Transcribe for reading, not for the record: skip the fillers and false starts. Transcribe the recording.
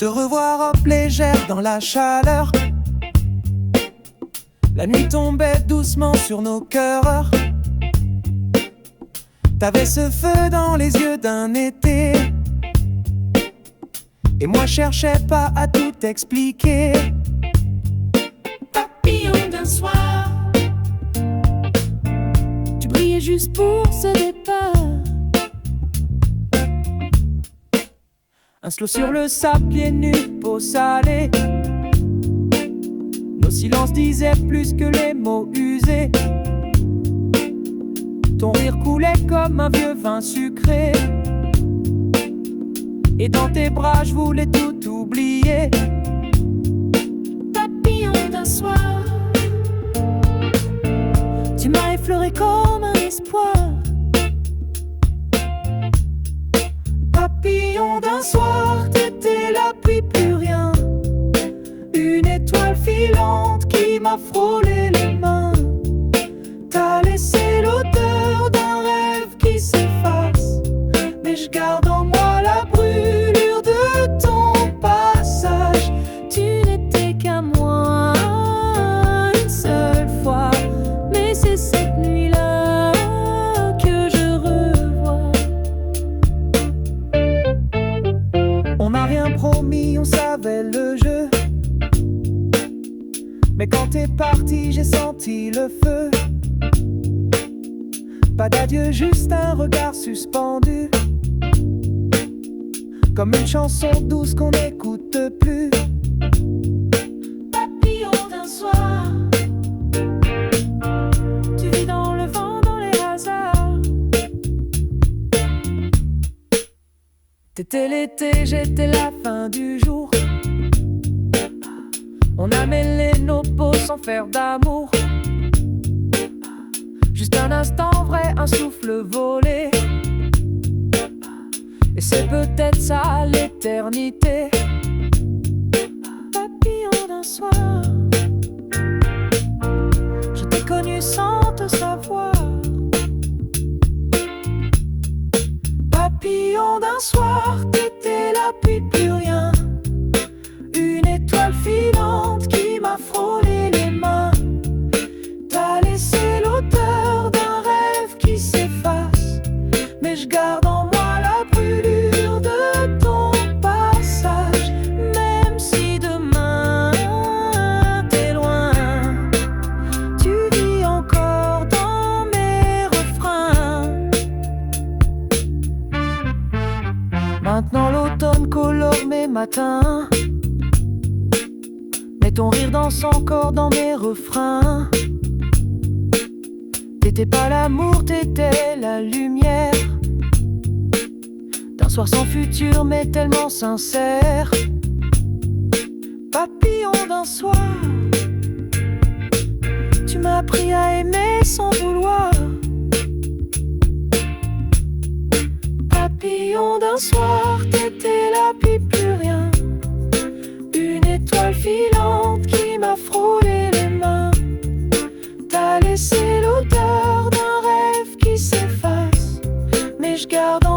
Te revoir hop légère dans la chaleur. La nuit tombait doucement sur nos cœurs. T'avais ce feu dans les yeux d'un été, et moi cherchais pas à tout expliquer. Papillon d'un soir, tu brillais juste pour ce départ. Un slow sur le sable, pieds nus, peau salée. Nos silences disaient plus que les mots usés. Ton rire coulait comme un vieux vin sucré, et dans tes bras je voulais tout oublier. Papillon d'un soir, tu m'as effleuré comme un espoir. Papillon d'un soir, t'étais là puis plus rien. Une étoile filante qui m'a frôlé les mains. T'as laissé l'odeur d'un rêve qui s'efface, mais je garde en moi la brûlure de ton passage. Tu n'étais qu'à moi une seule fois, mais c'est cette nuit-là que je revois. On n'a rien promis, on savait le jeu, mais quand t'es parti, j'ai senti le feu. Pas d'adieu, juste un regard suspendu, comme une chanson douce qu'on n'écoute plus. Papillon d'un soir, tu vis dans le vent, dans les hasards. T'étais l'été, j'étais la fin du jour. On a mêlé nos peaux sans faire d'amour. Juste un instant vrai, un souffle volé, et c'est peut-être ça l'éternité. Papillon d'un soir, Je t'ai connu sans te savoir. Papillon d'un soir, t'étais là puis plus rien. Une étoile filante qui m'a frôlé les mains. T'as laissé l'odeur d'un rêve qui s'efface, mais je garde en moi la brûlure de ton passage. Même si demain t'es loin, tu vis encore dans mes refrains. Maintenant l'automne colore mes matins, mais ton rire danse encore dans mes refrains. T'étais pas l'amour, t'étais la lumière d'un soir sans futur mais tellement sincère. Papillon d'un soir, tu m'as appris à aimer sans vouloir. Papillon d'un soir, t'étais là puis plus rien. Une étoile filante qui m'a frôlé les mains. T'as laissé l'odeur d'un rêve qui s'efface, mais je garde en